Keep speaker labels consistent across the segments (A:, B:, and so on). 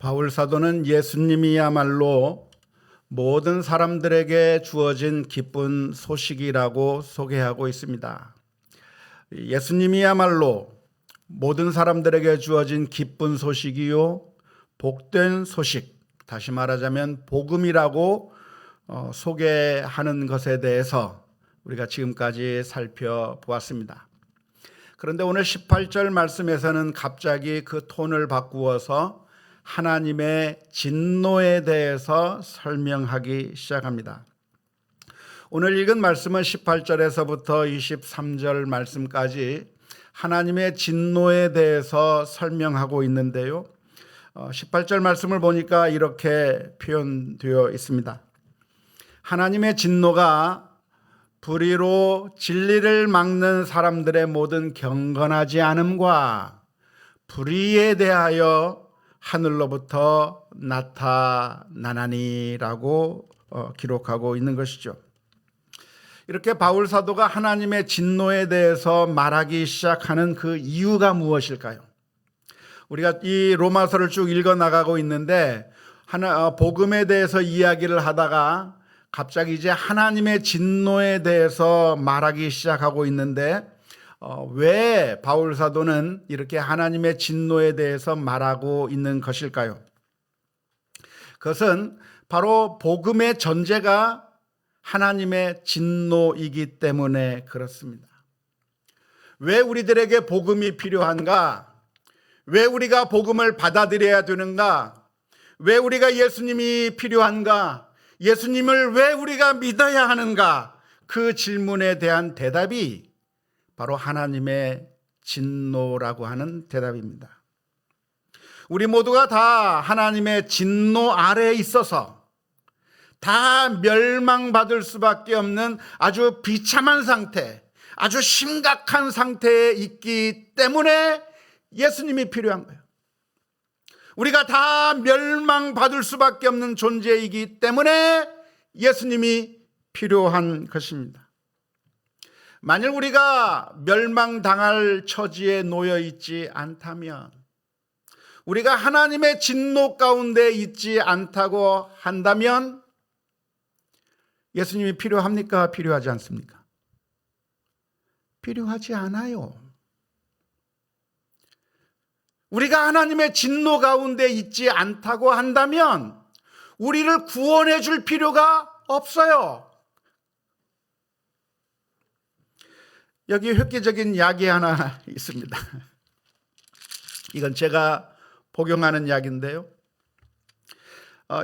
A: 바울 사도는 예수님이야말로 모든 사람들에게 주어진 기쁜 소식이라고 소개하고 있습니다. 예수님이야말로 모든 사람들에게 주어진 기쁜 소식이요, 복된 소식, 다시 말하자면 복음이라고 소개하는 것에 대해서 우리가 지금까지 살펴보았습니다. 그런데 오늘 18절 말씀에서는 갑자기 그 톤을 바꾸어서 하나님의 진노에 대해서 설명하기 시작합니다. 오늘 읽은 말씀은 18절에서부터 23절 말씀까지 하나님의 진노에 대해서 설명하고 있는데요. 18절 말씀을 보니까 이렇게 표현되어 있습니다. 하나님의 진노가 불의로 진리를 막는 사람들의 모든 경건하지 않음과 불의에 대하여 하늘로부터 나타나나니라고 기록하고 있는 것이죠. 이렇게 바울 사도가 하나님의 진노에 대해서 말하기 시작하는 그 이유가 무엇일까요? 우리가 이 로마서를 쭉 읽어 나가고 있는데 복음에 대해서 이야기를 하다가 갑자기 이제 하나님의 진노에 대해서 말하기 시작하고 있는데 왜 바울 사도는 이렇게 하나님의 진노에 대해서 말하고 있는 것일까요? 그것은 바로 복음의 전제가 하나님의 진노이기 때문에 그렇습니다. 왜 우리들에게 복음이 필요한가? 왜 우리가 복음을 받아들여야 되는가? 왜 우리가 예수님이 필요한가? 예수님을 왜 우리가 믿어야 하는가? 그 질문에 대한 대답이 바로 하나님의 진노라고 하는 대답입니다. 우리 모두가 다 하나님의 진노 아래에 있어서 다 멸망받을 수밖에 없는 아주 비참한 상태, 아주 심각한 상태에 있기 때문에 예수님이 필요한 거예요. 우리가 다 멸망받을 수밖에 없는 존재이기 때문에 예수님이 필요한 것입니다. 만일 우리가 멸망당할 처지에 놓여 있지 않다면, 우리가 하나님의 진노 가운데 있지 않다고 한다면 예수님이 필요합니까? 필요하지 않습니까? 필요하지 않아요. 우리가 하나님의 진노 가운데 있지 않다고 한다면 우리를 구원해 줄 필요가 없어요. 여기 획기적인 약이 하나 있습니다. 이건 제가 복용하는 약인데요.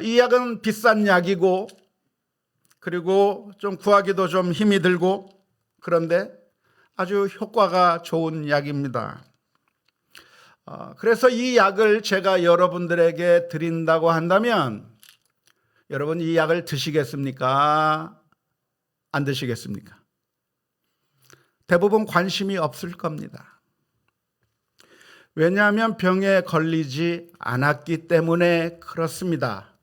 A: 이 약은 비싼 약이고 그리고 좀 구하기도 좀 힘이 들고 그런데 아주 효과가 좋은 약입니다. 그래서 이 약을 제가 여러분들에게 드린다고 한다면 여러분 이 약을 드시겠습니까? 안 드시겠습니까? 대부분 관심이 없을 겁니다. 왜냐하면 병에 걸리지 않았기 때문에 그렇습니다.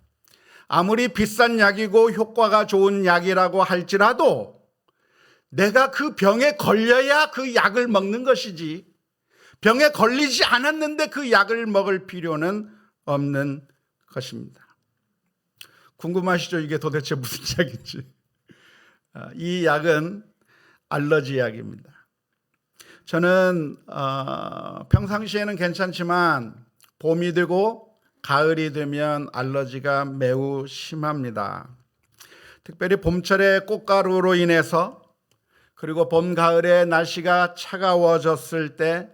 A: 아무리 비싼 약이고 효과가 좋은 약이라고 할지라도 내가 그 병에 걸려야 그 약을 먹는 것이지 병에 걸리지 않았는데 그 약을 먹을 필요는 없는 것입니다. 궁금하시죠? 이게 도대체 무슨 약인지. 이 약은 알러지 약입니다. 저는 평상시에는 괜찮지만 봄이 되고 가을이 되면 알러지가 매우 심합니다. 특별히 봄철의 꽃가루로 인해서 그리고 봄, 가을에 날씨가 차가워졌을 때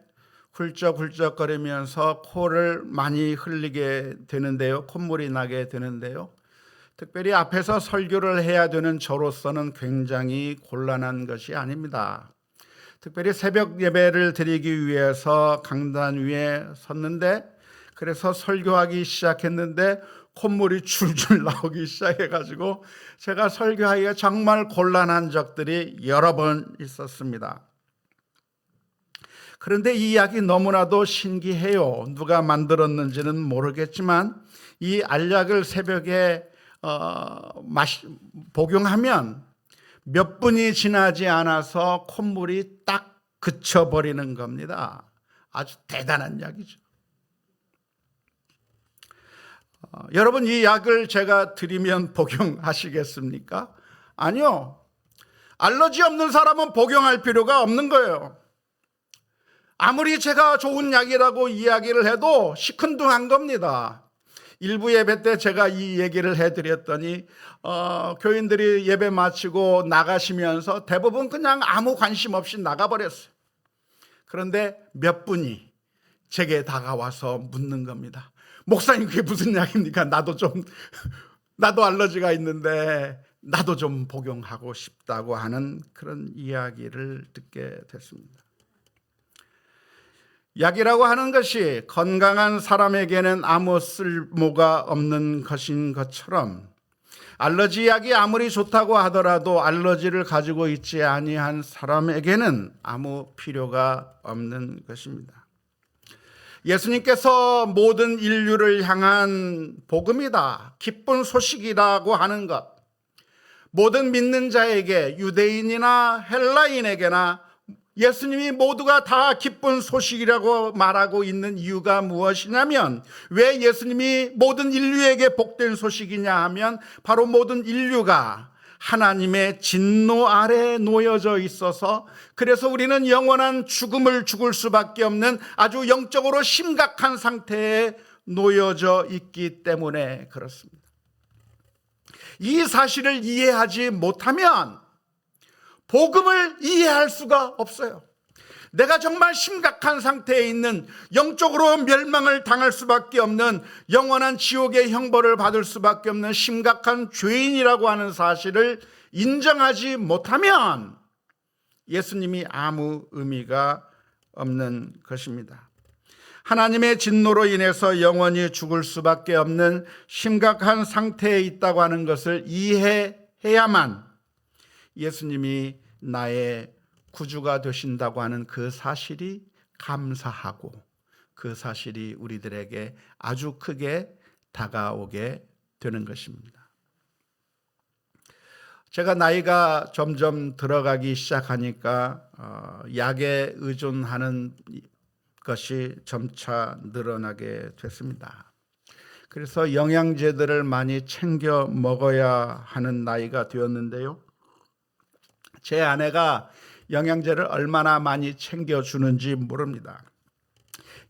A: 훌쩍훌쩍거리면서 코를 많이 흘리게 되는데요. 콧물이 나게 되는데요. 특별히 앞에서 설교를 해야 되는 저로서는 굉장히 곤란한 것이 아닙니다. 특별히 새벽 예배를 드리기 위해서 강단 위에 섰는데 그래서 설교하기 시작했는데 콧물이 줄줄 나오기 시작해가지고 제가 설교하기가 정말 곤란한 적들이 여러 번 있었습니다. 그런데 이 약이 너무나도 신기해요. 누가 만들었는지는 모르겠지만 이 알약을 새벽에 복용하면 몇 분이 지나지 않아서 콧물이 딱 그쳐버리는 겁니다. 아주 대단한 약이죠. 여러분, 이 약을 제가 드리면 복용하시겠습니까? 아니요. 알러지 없는 사람은 복용할 필요가 없는 거예요. 아무리 제가 좋은 약이라고 이야기를 해도 시큰둥한 겁니다. 일부 예배 때 제가 이 얘기를 해드렸더니 교인들이 예배 마치고 나가시면서 대부분 그냥 아무 관심 없이 나가버렸어요. 그런데 몇 분이 제게 다가와서 묻는 겁니다. 목사님, 그게 무슨 약입니까? 나도 알러지가 있는데 나도 좀 복용하고 싶다고 하는 그런 이야기를 듣게 됐습니다. 약이라고 하는 것이 건강한 사람에게는 아무 쓸모가 없는 것인 것처럼 알러지 약이 아무리 좋다고 하더라도 알러지를 가지고 있지 아니한 사람에게는 아무 필요가 없는 것입니다. 예수님께서 모든 인류를 향한 복음이다, 기쁜 소식이라고 하는 것, 모든 믿는 자에게, 유대인이나 헬라인에게나 예수님이 모두가 다 기쁜 소식이라고 말하고 있는 이유가 무엇이냐면, 왜 예수님이 모든 인류에게 복된 소식이냐 하면 바로 모든 인류가 하나님의 진노 아래 놓여져 있어서, 그래서 우리는 영원한 죽음을 죽을 수밖에 없는 아주 영적으로 심각한 상태에 놓여져 있기 때문에 그렇습니다. 이 사실을 이해하지 못하면 복음을 이해할 수가 없어요. 내가 정말 심각한 상태에 있는, 영적으로 멸망을 당할 수밖에 없는, 영원한 지옥의 형벌을 받을 수밖에 없는 심각한 죄인이라고 하는 사실을 인정하지 못하면 예수님이 아무 의미가 없는 것입니다. 하나님의 진노로 인해서 영원히 죽을 수밖에 없는 심각한 상태에 있다고 하는 것을 이해해야만 예수님이 나의 구주가 되신다고 하는 그 사실이 감사하고, 그 사실이 우리들에게 아주 크게 다가오게 되는 것입니다. 제가 나이가 점점 들어가기 시작하니까 약에 의존하는 것이 점차 늘어나게 됐습니다. 그래서 영양제들을 많이 챙겨 먹어야 하는 나이가 되었는데요, 제 아내가 영양제를 얼마나 많이 챙겨주는지 모릅니다.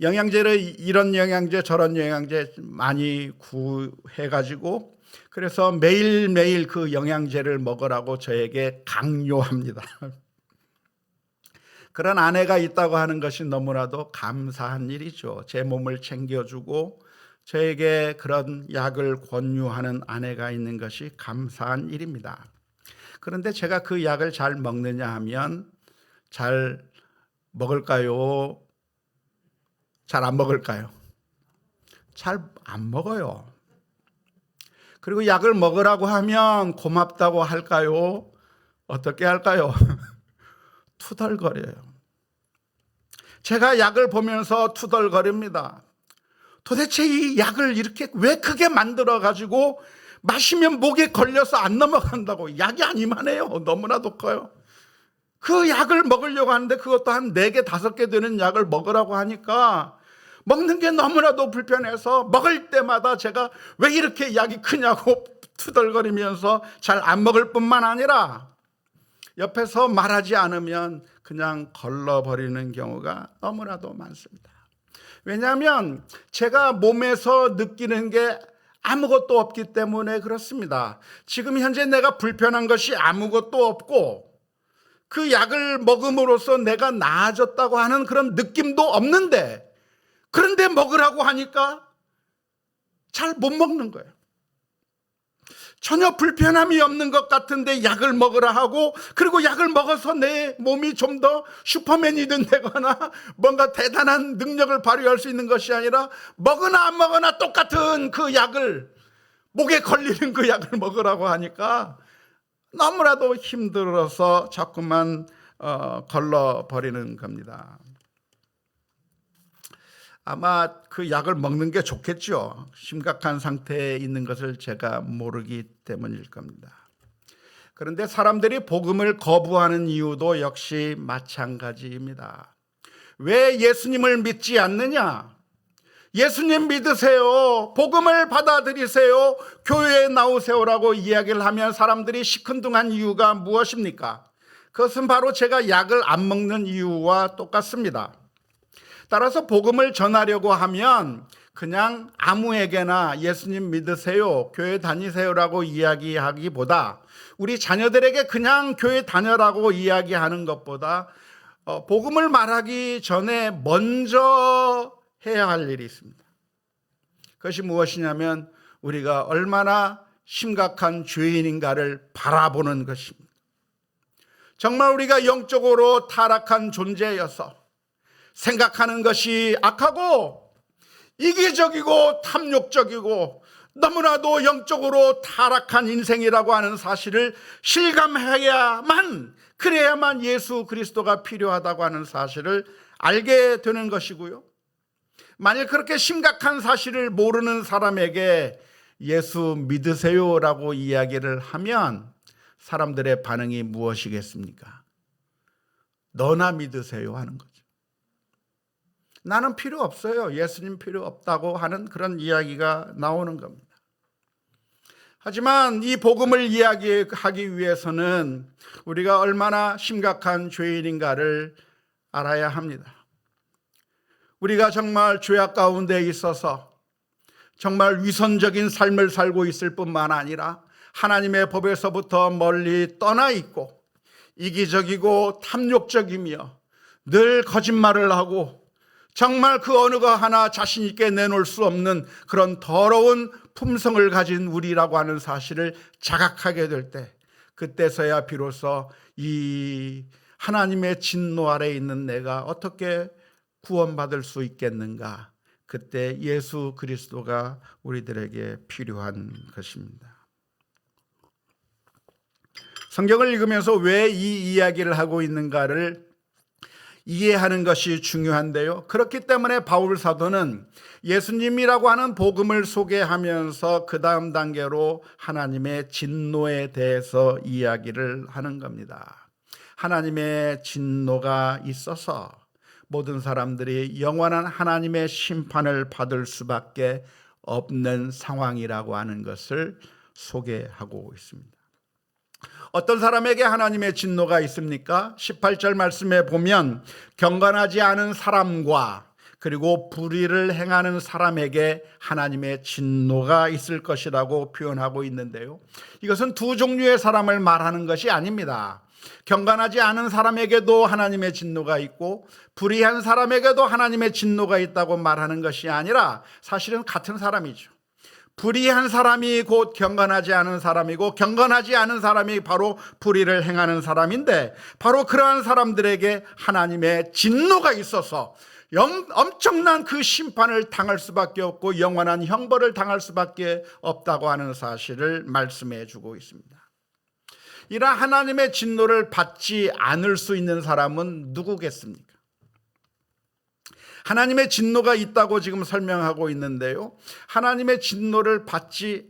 A: 영양제를 이런 영양제 저런 영양제 많이 구해가지고, 그래서 매일매일 그 영양제를 먹으라고 저에게 강요합니다. 그런 아내가 있다고 하는 것이 너무나도 감사한 일이죠. 제 몸을 챙겨주고 저에게 그런 약을 권유하는 아내가 있는 것이 감사한 일입니다. 그런데 제가 그 약을 잘 먹느냐 하면 잘 먹을까요? 잘 안 먹을까요? 잘 안 먹어요. 그리고 약을 먹으라고 하면 고맙다고 할까요? 어떻게 할까요? 투덜거려요. 제가 약을 보면서 투덜거립니다. 도대체 이 약을 이렇게 왜 크게 만들어 가지고 마시면 목에 걸려서 안 넘어간다고. 약이 아니만해요. 너무나도 커요. 그 약을 먹으려고 하는데 그것도 한 4개, 5개 되는 약을 먹으라고 하니까 먹는 게 너무나도 불편해서 먹을 때마다 제가 왜 이렇게 약이 크냐고 투덜거리면서 잘 안 먹을 뿐만 아니라 옆에서 말하지 않으면 그냥 걸러버리는 경우가 너무나도 많습니다. 왜냐하면 제가 몸에서 느끼는 게 아무것도 없기 때문에 그렇습니다. 지금 현재 내가 불편한 것이 아무것도 없고 그 약을 먹음으로써 내가 나아졌다고 하는 그런 느낌도 없는데, 그런데 먹으라고 하니까 잘 못 먹는 거예요. 전혀 불편함이 없는 것 같은데 약을 먹으라 하고, 그리고 약을 먹어서 내 몸이 좀 더 슈퍼맨이 된다거나 뭔가 대단한 능력을 발휘할 수 있는 것이 아니라 먹으나 안 먹으나 똑같은 그 약을, 목에 걸리는 그 약을 먹으라고 하니까 너무나도 힘들어서 자꾸만 걸러버리는 겁니다. 아마 그 약을 먹는 게 좋겠죠. 심각한 상태에 있는 것을 제가 모르기 때문일 겁니다. 그런데 사람들이 복음을 거부하는 이유도 역시 마찬가지입니다. 왜 예수님을 믿지 않느냐? 예수님 믿으세요, 복음을 받아들이세요, 교회에 나오세요라고 이야기를 하면 사람들이 시큰둥한 이유가 무엇입니까? 그것은 바로 제가 약을 안 먹는 이유와 똑같습니다. 따라서 복음을 전하려고 하면 그냥 아무에게나 예수님 믿으세요, 교회 다니세요라고 이야기하기보다, 우리 자녀들에게 그냥 교회 다녀라고 이야기하는 것보다 복음을 말하기 전에 먼저 해야 할 일이 있습니다. 그것이 무엇이냐면 우리가 얼마나 심각한 죄인인가를 바라보는 것입니다. 정말 우리가 영적으로 타락한 존재여서 생각하는 것이 악하고 이기적이고 탐욕적이고 너무나도 영적으로 타락한 인생이라고 하는 사실을 실감해야만, 그래야만 예수 그리스도가 필요하다고 하는 사실을 알게 되는 것이고요. 만일 그렇게 심각한 사실을 모르는 사람에게 예수 믿으세요라고 이야기를 하면 사람들의 반응이 무엇이겠습니까? 너나 믿으세요 하는 거죠. 나는 필요 없어요, 예수님 필요 없다고 하는 그런 이야기가 나오는 겁니다. 하지만 이 복음을 이야기하기 위해서는 우리가 얼마나 심각한 죄인인가를 알아야 합니다. 우리가 정말 죄악 가운데 있어서 정말 위선적인 삶을 살고 있을 뿐만 아니라 하나님의 법에서부터 멀리 떠나 있고 이기적이고 탐욕적이며 늘 거짓말을 하고 정말 그 어느 거 하나 자신 있게 내놓을 수 없는 그런 더러운 품성을 가진 우리라고 하는 사실을 자각하게 될 때, 그때서야 비로소 이 하나님의 진노 아래에 있는 내가 어떻게 구원받을 수 있겠는가, 그때 예수 그리스도가 우리들에게 필요한 것입니다. 성경을 읽으면서 왜 이 이야기를 하고 있는가를 이해하는 것이 중요한데요. 그렇기 때문에 바울 사도는 예수님이라고 하는 복음을 소개하면서 그 다음 단계로 하나님의 진노에 대해서 이야기를 하는 겁니다. 하나님의 진노가 있어서 모든 사람들이 영원한 하나님의 심판을 받을 수밖에 없는 상황이라고 하는 것을 소개하고 있습니다. 어떤 사람에게 하나님의 진노가 있습니까? 18절 말씀에 보면 경건하지 않은 사람과 그리고 불의를 행하는 사람에게 하나님의 진노가 있을 것이라고 표현하고 있는데요, 이것은 두 종류의 사람을 말하는 것이 아닙니다. 경건하지 않은 사람에게도 하나님의 진노가 있고 불의한 사람에게도 하나님의 진노가 있다고 말하는 것이 아니라 사실은 같은 사람이죠. 불의한 사람이 곧 경건하지 않은 사람이고 경건하지 않은 사람이 바로 불의를 행하는 사람인데, 바로 그러한 사람들에게 하나님의 진노가 있어서 엄청난 그 심판을 당할 수밖에 없고 영원한 형벌을 당할 수밖에 없다고 하는 사실을 말씀해 주고 있습니다. 이러한 하나님의 진노를 받지 않을 수 있는 사람은 누구겠습니까? 하나님의 진노가 있다고 지금 설명하고 있는데요, 하나님의 진노를 받지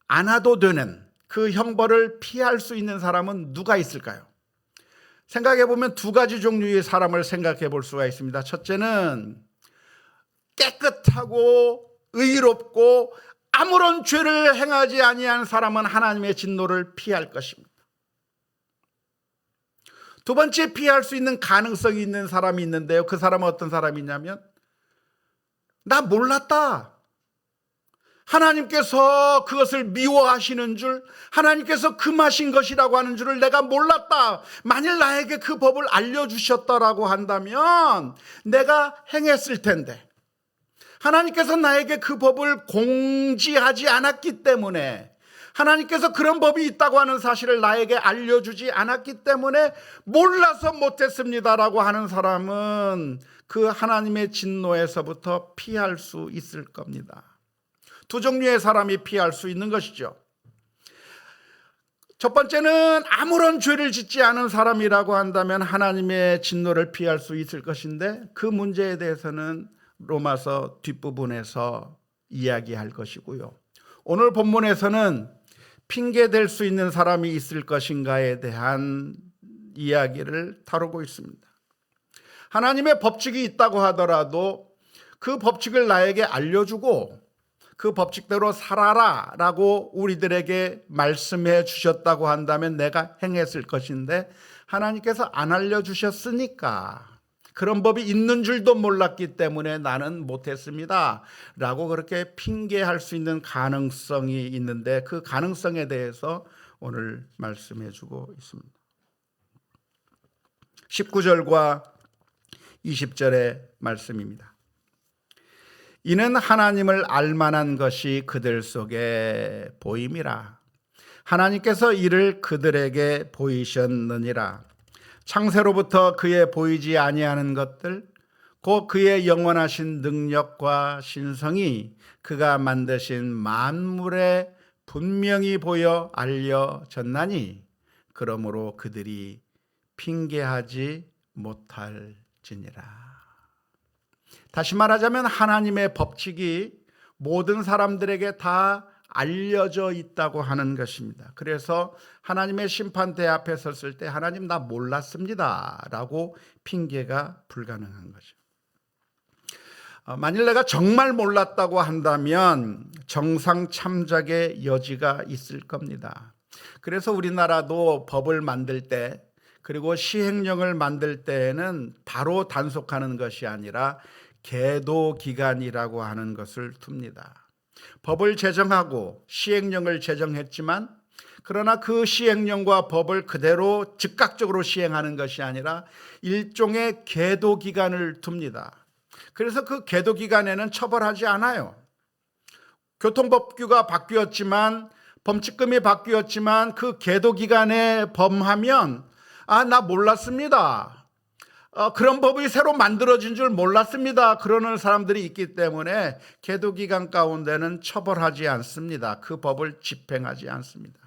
A: 않아도 되는 그 형벌을 피할 수 있는 사람은 누가 있을까요? 생각해 보면 두 가지 종류의 사람을 생각해 볼 수가 있습니다. 첫째는 깨끗하고 의롭고 아무런 죄를 행하지 아니한 사람은 하나님의 진노를 피할 것입니다. 두 번째, 피할 수 있는 가능성이 있는 사람이 있는데요, 그 사람은 어떤 사람이냐면, 나 몰랐다, 하나님께서 그것을 미워하시는 줄, 하나님께서 금하신 것이라고 하는 줄을 내가 몰랐다, 만일 나에게 그 법을 알려주셨다라고 한다면 내가 행했을 텐데, 하나님께서 나에게 그 법을 공지하지 않았기 때문에, 하나님께서 그런 법이 있다고 하는 사실을 나에게 알려주지 않았기 때문에 몰라서 못했습니다라고 하는 사람은 그 하나님의 진노에서부터 피할 수 있을 겁니다. 두 종류의 사람이 피할 수 있는 것이죠. 첫 번째는 아무런 죄를 짓지 않은 사람이라고 한다면 하나님의 진노를 피할 수 있을 것인데, 그 문제에 대해서는 로마서 뒷부분에서 이야기할 것이고요, 오늘 본문에서는 핑계댈 수 있는 사람이 있을 것인가에 대한 이야기를 다루고 있습니다. 하나님의 법칙이 있다고 하더라도 그 법칙을 나에게 알려주고 그 법칙대로 살아라 라고 우리들에게 말씀해 주셨다고 한다면 내가 행했을 것인데, 하나님께서 안 알려주셨으니까, 그런 법이 있는 줄도 몰랐기 때문에 나는 못했습니다 라고 그렇게 핑계할 수 있는 가능성이 있는데, 그 가능성에 대해서 오늘 말씀해 주고 있습니다. 19절과 20절의 말씀입니다. 이는 하나님을 알만한 것이 그들 속에 보임이라. 하나님께서 이를 그들에게 보이셨느니라. 창세로부터 그의 보이지 아니하는 것들, 곧 그의 영원하신 능력과 신성이 그가 만드신 만물에 분명히 보여 알려졌나니, 그러므로 그들이 핑계하지 못할지니라. 다시 말하자면 하나님의 법칙이 모든 사람들에게 다 알려져 있다고 하는 것입니다. 그래서 하나님의 심판대 앞에 섰을 때 하나님 나 몰랐습니다 라고 핑계가 불가능한 거죠. 만일 내가 정말 몰랐다고 한다면 정상 참작의 여지가 있을 겁니다. 그래서 우리나라도 법을 만들 때, 그리고 시행령을 만들 때에는 바로 단속하는 것이 아니라 계도 기간이라고 하는 것을 둡니다. 법을 제정하고 시행령을 제정했지만, 그러나 그 시행령과 법을 그대로 즉각적으로 시행하는 것이 아니라 일종의 계도 기간을 둡니다. 그래서 그 계도 기간에는 처벌하지 않아요. 교통법규가 바뀌었지만, 범칙금이 바뀌었지만 그 계도 기간에 범하면 나 몰랐습니다, 그런 법이 새로 만들어진 줄 몰랐습니다, 그러는 사람들이 있기 때문에 계도 기간 가운데는 처벌하지 않습니다. 그 법을 집행하지 않습니다.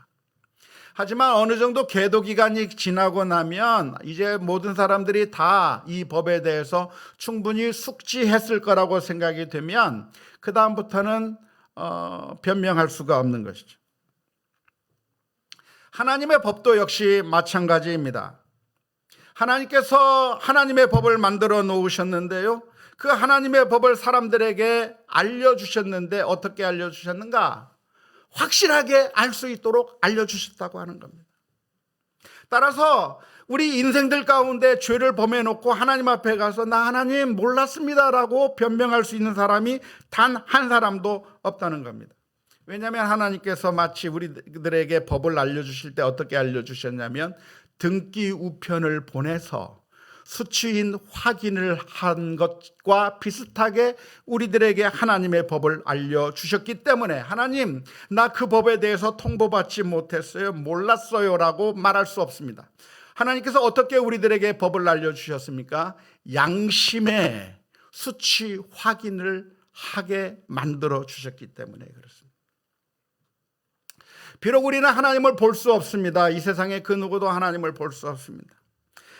A: 하지만 어느 정도 계도 기간이 지나고 나면 이제 모든 사람들이 다 이 법에 대해서 충분히 숙지했을 거라고 생각이 되면 그 다음부터는 변명할 수가 없는 것이죠. 하나님의 법도 역시 마찬가지입니다. 하나님께서 하나님의 법을 만들어 놓으셨는데요, 그 하나님의 법을 사람들에게 알려주셨는데 어떻게 알려주셨는가? 확실하게 알 수 있도록 알려주셨다고 하는 겁니다. 따라서 우리 인생들 가운데 죄를 범해놓고 하나님 앞에 가서 나 하나님 몰랐습니다 라고 변명할 수 있는 사람이 단 한 사람도 없다는 겁니다. 왜냐하면 하나님께서 마치 우리들에게 법을 알려주실 때 어떻게 알려주셨냐면, 등기 우편을 보내서 수치인 확인을 한 것과 비슷하게 우리들에게 하나님의 법을 알려주셨기 때문에 하나님 나 그 법에 대해서 통보받지 못했어요, 몰랐어요 라고 말할 수 없습니다. 하나님께서 어떻게 우리들에게 법을 알려주셨습니까? 양심의 수치 확인을 하게 만들어 주셨기 때문에 그렇습니다. 비록 우리는 하나님을 볼 수 없습니다. 이 세상에 그 누구도 하나님을 볼 수 없습니다.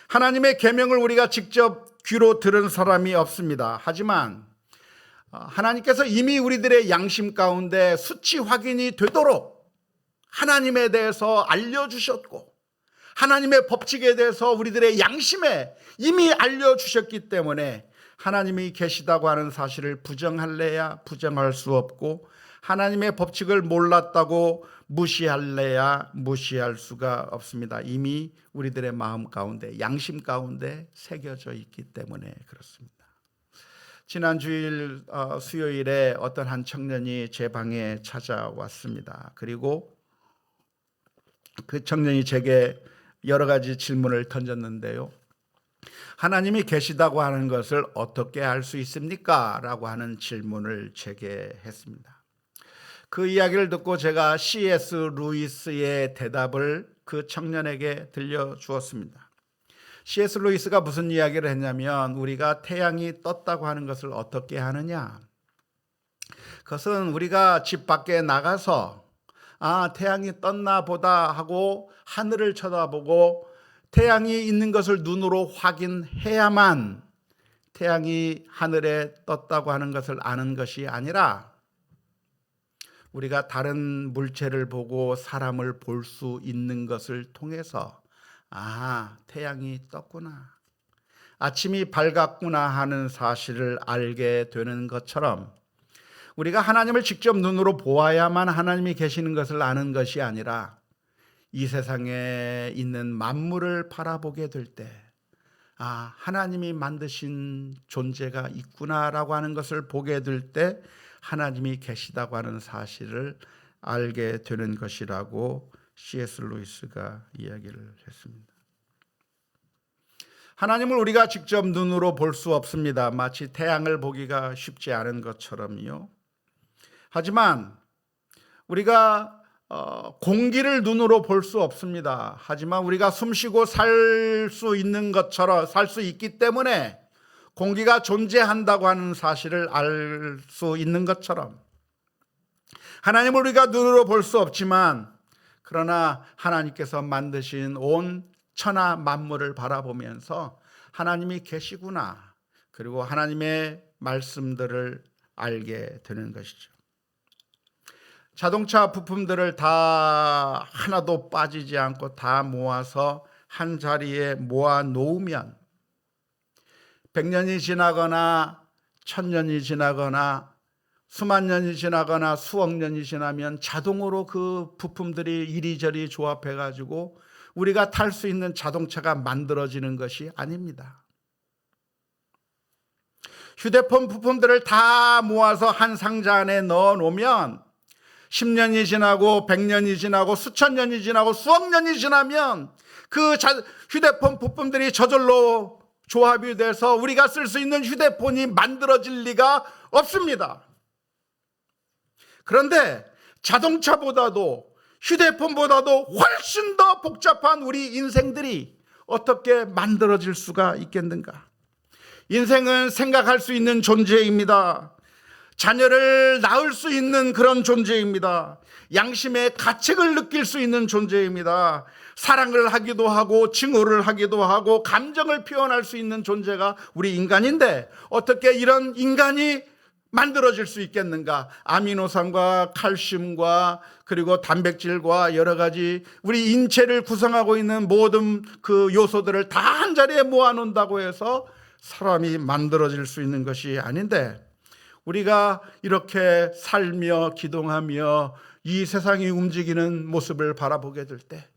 A: 하나님의 계명을 우리가 직접 귀로 들은 사람이 없습니다. 하지만 하나님께서 이미 우리들의 양심 가운데 수치 확인이 되도록 하나님에 대해서 알려주셨고, 하나님의 법칙에 대해서 우리들의 양심에 이미 알려주셨기 때문에 하나님이 계시다고 하는 사실을 부정할래야 부정할 수 없고, 하나님의 법칙을 몰랐다고 무시할래야 무시할 수가 없습니다. 이미 우리들의 마음 가운데, 양심 가운데 새겨져 있기 때문에 그렇습니다. 지난 주일 수요일에 어떤 한 청년이 제 방에 찾아왔습니다. 그리고 그 청년이 제게 여러 가지 질문을 던졌는데요, 하나님이 계시다고 하는 것을 어떻게 알 수 있습니까? 라고 하는 질문을 제게 했습니다. 그 이야기를 듣고 제가 C.S. 루이스의 대답을 그 청년에게 들려주었습니다. C.S. 루이스가 무슨 이야기를 했냐면, 우리가 태양이 떴다고 하는 것을 어떻게 하느냐? 그것은 우리가 집 밖에 나가서 태양이 떴나 보다 하고 하늘을 쳐다보고 태양이 있는 것을 눈으로 확인해야만 태양이 하늘에 떴다고 하는 것을 아는 것이 아니라, 우리가 다른 물체를 보고 사람을 볼 수 있는 것을 통해서 태양이 떴구나, 아침이 밝았구나 하는 사실을 알게 되는 것처럼 우리가 하나님을 직접 눈으로 보아야만 하나님이 계시는 것을 아는 것이 아니라 이 세상에 있는 만물을 바라보게 될 때 하나님이 만드신 존재가 있구나라고 하는 것을 보게 될 때 하나님이 계시다고 하는 사실을 알게 되는 것이라고 C.S. 루이스가 이야기를 했습니다. 하나님을 우리가 직접 눈으로 볼 수 없습니다. 마치 태양을 보기가 쉽지 않은 것처럼요. 하지만 우리가 공기를 눈으로 볼 수 없습니다. 하지만 우리가 숨쉬고 살 수 있는 것처럼 살 수 있기 때문에 공기가 존재한다고 하는 사실을 알 수 있는 것처럼 하나님을 우리가 눈으로 볼 수 없지만 그러나 하나님께서 만드신 온 천하 만물을 바라보면서 하나님이 계시구나, 그리고 하나님의 말씀들을 알게 되는 것이죠. 자동차 부품들을 다 하나도 빠지지 않고 다 모아서 한 자리에 모아 놓으면 100년이 지나거나 1000년이 지나거나 수만 년이 지나거나 수억 년이 지나면 자동으로 그 부품들이 이리저리 조합해 가지고 우리가 탈 수 있는 자동차가 만들어지는 것이 아닙니다. 휴대폰 부품들을 다 모아서 한 상자 안에 넣어 놓으면 10년이 지나고 100년이 지나고 수천 년이 지나고 수억 년이 지나면 그 휴대폰 부품들이 저절로 조합이 돼서 우리가 쓸 수 있는 휴대폰이 만들어질 리가 없습니다. 그런데 자동차보다도 휴대폰보다도 훨씬 더 복잡한 우리 인생들이 어떻게 만들어질 수가 있겠는가? 인생은 생각할 수 있는 존재입니다. 자녀를 낳을 수 있는 그런 존재입니다. 양심의 가책을 느낄 수 있는 존재입니다. 사랑을 하기도 하고 증오를 하기도 하고 감정을 표현할 수 있는 존재가 우리 인간인데 어떻게 이런 인간이 만들어질 수 있겠는가? 아미노산과 칼슘과 그리고 단백질과 여러 가지 우리 인체를 구성하고 있는 모든 그 요소들을 다 한 자리에 모아놓는다고 해서 사람이 만들어질 수 있는 것이 아닌데, 우리가 이렇게 살며 기동하며 이 세상이 움직이는 모습을 바라보게 될 때,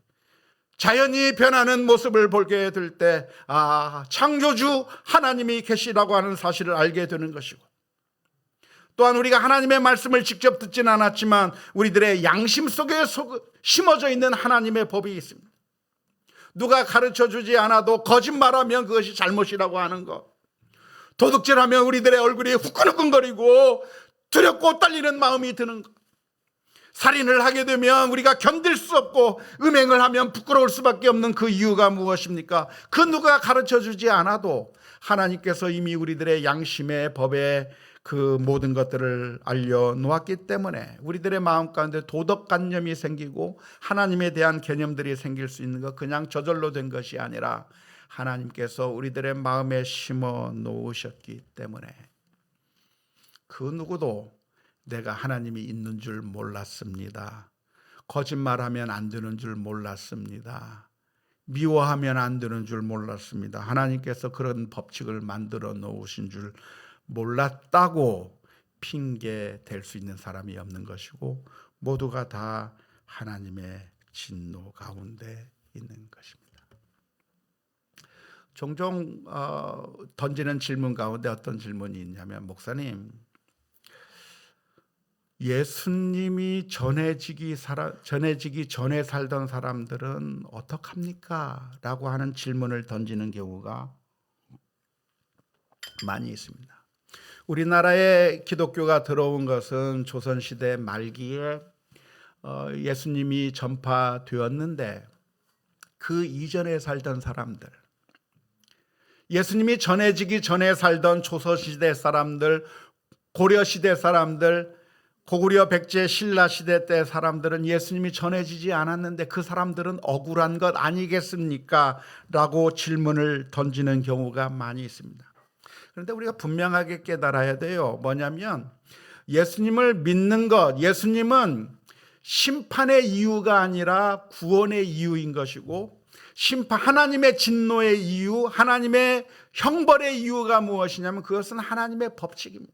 A: 자연이 변하는 모습을 보게 될 때 창조주 하나님이 계시라고 하는 사실을 알게 되는 것이고, 또한 우리가 하나님의 말씀을 직접 듣지는 않았지만 우리들의 양심 속에 심어져 있는 하나님의 법이 있습니다. 누가 가르쳐주지 않아도 거짓말하면 그것이 잘못이라고 하는 것, 도둑질하면 우리들의 얼굴이 후끈후끈거리고 두렵고 떨리는 마음이 드는 것, 살인을 하게 되면 우리가 견딜 수 없고 음행을 하면 부끄러울 수밖에 없는 그 이유가 무엇입니까? 그 누가 가르쳐주지 않아도 하나님께서 이미 우리들의 양심의 법에 그 모든 것들을 알려놓았기 때문에 우리들의 마음 가운데 도덕관념이 생기고 하나님에 대한 개념들이 생길 수 있는 것, 그냥 저절로 된 것이 아니라 하나님께서 우리들의 마음에 심어 놓으셨기 때문에 그 누구도 내가 하나님이 있는 줄 몰랐습니다, 거짓말하면 안 되는 줄 몰랐습니다, 미워하면 안 되는 줄 몰랐습니다, 하나님께서 그런 법칙을 만들어 놓으신 줄 몰랐다고 핑계 댈 수 있는 사람이 없는 것이고, 모두가 다 하나님의 진노 가운데 있는 것입니다. 종종 던지는 질문 가운데 어떤 질문이 있냐면, 목사님, 예수님이 전해지기 전에 살던 사람들은 어떡합니까? 라고 하는 질문을 던지는 경우가 많이 있습니다. 우리나라에 기독교가 들어온 것은 조선시대 말기에 예수님이 전파되었는데, 그 이전에 살던 사람들, 예수님이 전해지기 전에 살던 조선시대 사람들, 고려시대 사람들, 고구려 백제 신라 시대 때 사람들은 예수님이 전해지지 않았는데 그 사람들은 억울한 것 아니겠습니까? 라고 질문을 던지는 경우가 많이 있습니다. 그런데 우리가 분명하게 깨달아야 돼요. 뭐냐면 예수님을 믿는 것, 예수님은 심판의 이유가 아니라 구원의 이유인 것이고, 하나님의 진노의 이유, 하나님의 형벌의 이유가 무엇이냐면 그것은 하나님의 법칙입니다.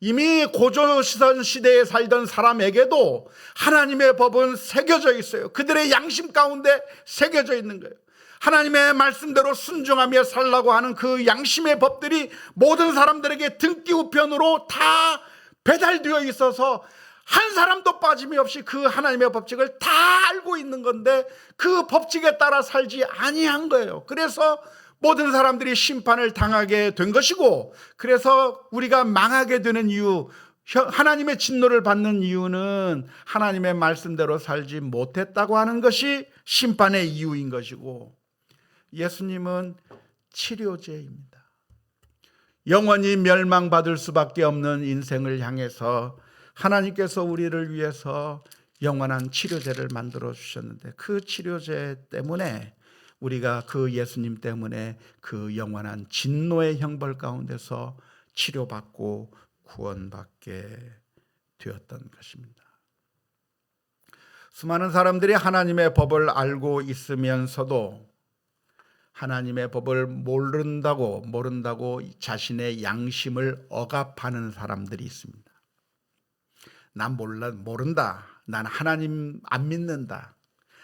A: 이미 고조선 시대에 살던 사람에게도 하나님의 법은 새겨져 있어요. 그들의 양심 가운데 새겨져 있는 거예요. 하나님의 말씀대로 순종하며 살라고 하는 그 양심의 법들이 모든 사람들에게 등기 우편으로 다 배달되어 있어서 한 사람도 빠짐이 없이 그 하나님의 법칙을 다 알고 있는 건데 그 법칙에 따라 살지 아니한 거예요. 그래서 모든 사람들이 심판을 당하게 된 것이고, 그래서 우리가 망하게 되는 이유, 하나님의 진노를 받는 이유는 하나님의 말씀대로 살지 못했다고 하는 것이 심판의 이유인 것이고, 예수님은 치료제입니다. 영원히 멸망받을 수밖에 없는 인생을 향해서 하나님께서 우리를 위해서 영원한 치료제를 만들어 주셨는데, 그 치료제 때문에 우리가 그 예수님 때문에 그 영원한 진노의 형벌 가운데서 치료받고 구원받게 되었던 것입니다. 수많은 사람들이 하나님의 법을 알고 있으면서도 하나님의 법을 모른다고 자신의 양심을 억압하는 사람들이 있습니다. 난 모른다. 난 하나님 안 믿는다.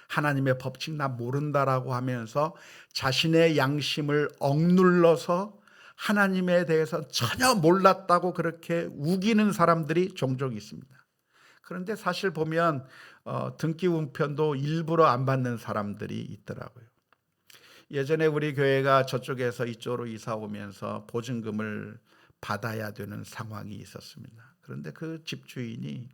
A: 하나님의 법칙 나 모른다라고 하면서 자신의 양심을 억눌러서 하나님에 대해서 전혀 몰랐다고 그렇게 우기는 사람들이 종종 있습니다. 그런데 사실 보면 등기 우편도 일부러 안 받는 사람들이 있더라고요. 예전에 우리 교회가 저쪽에서 이쪽으로 이사 오면서 보증금을 받아야 되는 상황이 있었습니다. 그런데 그 집주인이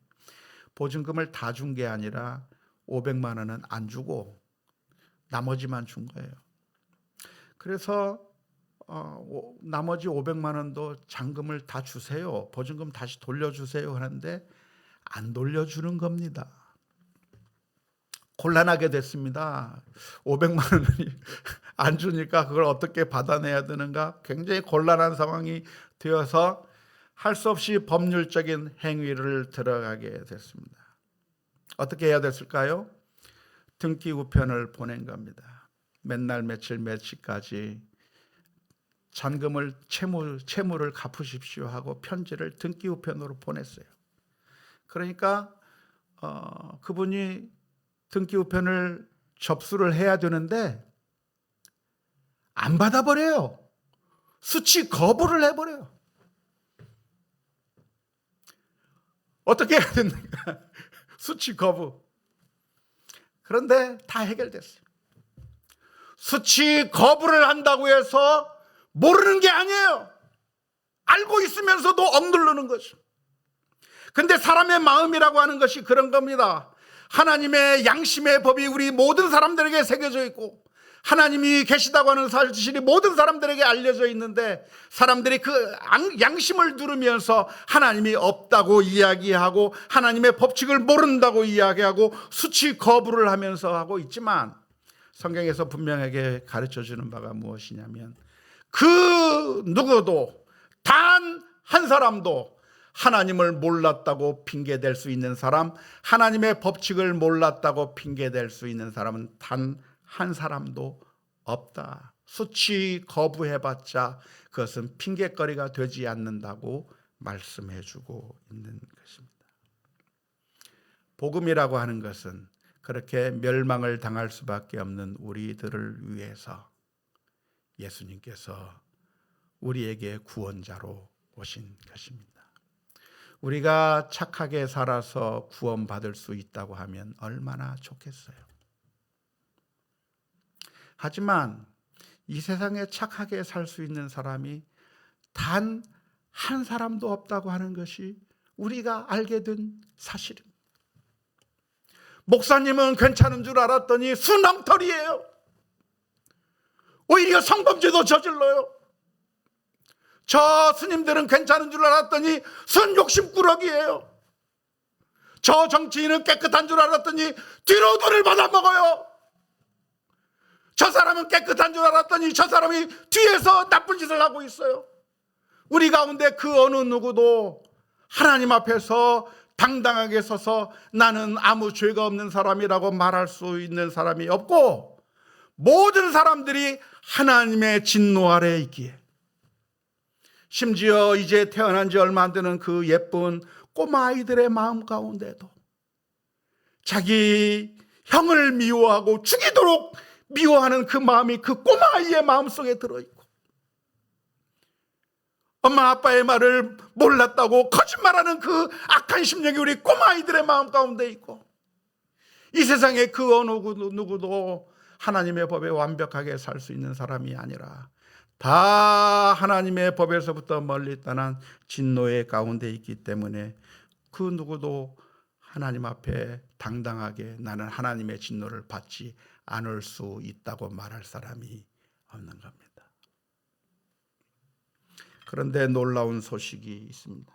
A: 보증금을 다 준 게 아니라 500만 원은 안 주고 나머지만 준 거예요. 그래서 나머지 500만 원도 잔금을 다 주세요. 보증금 다시 돌려주세요 하는데 안 돌려주는 겁니다. 곤란하게 됐습니다. 500만 원을 안 주니까 그걸 어떻게 받아내야 되는가, 굉장히 곤란한 상황이 되어서 할 수 없이 법률적인 행위를 들어가게 됐습니다. 어떻게 해야 됐을까요? 등기 우편을 보낸 겁니다. 맨날 며칠까지 잔금을 채무를 갚으십시오 하고 편지를 등기 우편으로 보냈어요. 그러니까 그분이 등기 우편을 접수를 해야 되는데 안 받아버려요. 수치 거부를 해버려요. 어떻게 해야 됩니까? 수치 거부. 그런데 다 해결됐어요. 수치 거부를 한다고 해서 모르는 게 아니에요. 알고 있으면서도 억누르는 거죠. 근데 사람의 마음이라고 하는 것이 그런 겁니다. 하나님의 양심의 법이 우리 모든 사람들에게 새겨져 있고 하나님이 계시다고 하는 사실이 모든 사람들에게 알려져 있는데 사람들이 그 양심을 누르면서 하나님이 없다고 이야기하고 하나님의 법칙을 모른다고 이야기하고 수치 거부를 하면서 하고 있지만, 성경에서 분명하게 가르쳐주는 바가 무엇이냐면 그 누구도 단 한 사람도 하나님을 몰랐다고 핑계댈 수 있는 사람, 하나님의 법칙을 몰랐다고 핑계댈 수 있는 사람은 단 한 사람도 없다. 수치 거부해봤자 그것은 핑계거리가 되지 않는다고 말씀해주고 있는 것입니다. 복음이라고 하는 것은 그렇게 멸망을 당할 수밖에 없는 우리들을 위해서 예수님께서 우리에게 구원자로 오신 것입니다. 우리가 착하게 살아서 구원받을 수 있다고 하면 얼마나 좋겠어요. 하지만 이 세상에 착하게 살 수 있는 사람이 단 한 사람도 없다고 하는 것이 우리가 알게 된 사실입니다. 목사님은 괜찮은 줄 알았더니 순남털이에요. 오히려 성범죄도 저질러요. 저 스님들은 괜찮은 줄 알았더니 순욕심꾸러기예요. 저 정치인은 깨끗한 줄 알았더니 뒤로 돈을 받아먹어요. 저 사람은 깨끗한 줄 알았더니 저 사람이 뒤에서 나쁜 짓을 하고 있어요. 우리 가운데 그 어느 누구도 하나님 앞에서 당당하게 서서 나는 아무 죄가 없는 사람이라고 말할 수 있는 사람이 없고, 모든 사람들이 하나님의 진노 아래에 있기에, 심지어 이제 태어난 지 얼마 안 되는 그 예쁜 꼬마 아이들의 마음 가운데도 자기 형을 미워하고 죽이도록 미워하는 그 마음이 그 꼬마 아이의 마음속에 들어있고, 엄마 아빠의 말을 몰랐다고 거짓말하는 그 악한 심령이 우리 꼬마 아이들의 마음 가운데 있고, 이 세상에 그 어느 누구도 하나님의 법에 완벽하게 살 수 있는 사람이 아니라 다 하나님의 법에서부터 멀리 떠난 진노의 가운데 있기 때문에 그 누구도 하나님 앞에 당당하게 나는 하나님의 진노를 받지 않을 수 있다고 말할 사람이 없는 겁니다. 그런데 놀라운 소식이 있습니다.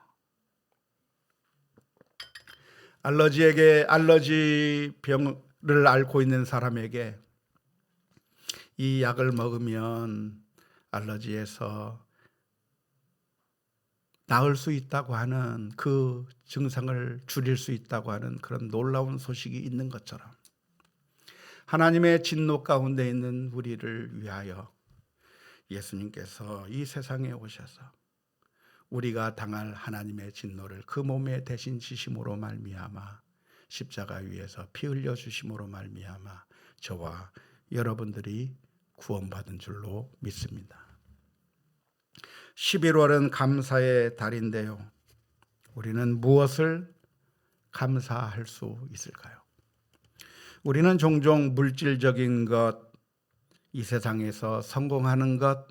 A: 알러지 병을 앓고 있는 사람에게 이 약을 먹으면 알러지에서 나을 수 있다고 하는, 그 증상을 줄일 수 있다고 하는 그런 놀라운 소식이 있는 것처럼, 하나님의 진노 가운데 있는 우리를 위하여 예수님께서 이 세상에 오셔서 우리가 당할 하나님의 진노를 그 몸에 대신 지심으로 말미암아 십자가 위에서 피 흘려 주심으로 말미암아 저와 여러분들이 구원받은 줄로 믿습니다. 11월은 감사의 달인데요, 우리는 무엇을 감사할 수 있을까요? 우리는 종종 물질적인 것, 이 세상에서 성공하는 것,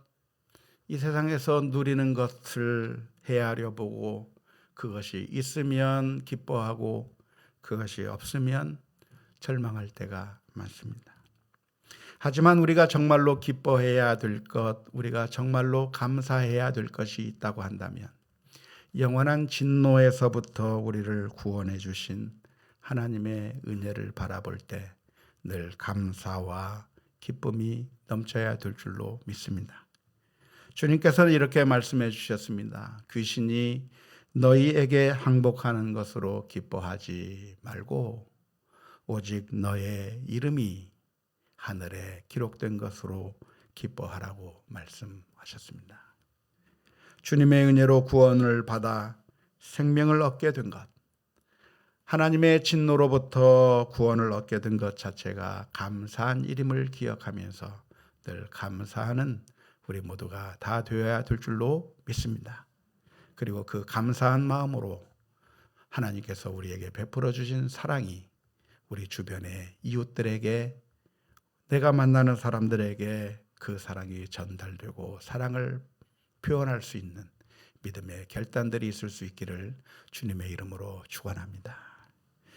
A: 이 세상에서 누리는 것을 헤아려 보고 그것이 있으면 기뻐하고 그것이 없으면 절망할 때가 많습니다. 하지만 우리가 정말로 기뻐해야 될 것, 우리가 정말로 감사해야 될 것이 있다고 한다면 영원한 진노에서부터 우리를 구원해 주신 하나님의 은혜를 바라볼 때 늘 감사와 기쁨이 넘쳐야 될 줄로 믿습니다. 주님께서는 이렇게 말씀해 주셨습니다. 귀신이 너희에게 항복하는 것으로 기뻐하지 말고 오직 너의 이름이 하늘에 기록된 것으로 기뻐하라고 말씀하셨습니다. 주님의 은혜로 구원을 받아 생명을 얻게 된 것, 하나님의 진노로부터 구원을 얻게 된 것 자체가 감사한 일임을 기억하면서 늘 감사하는 우리 모두가 다 되어야 될 줄로 믿습니다. 그리고 그 감사한 마음으로 하나님께서 우리에게 베풀어 주신 사랑이 우리 주변의 이웃들에게, 내가 만나는 사람들에게 그 사랑이 전달되고 사랑을 표현할 수 있는 믿음의 결단들이 있을 수 있기를 주님의 이름으로 축원합니다.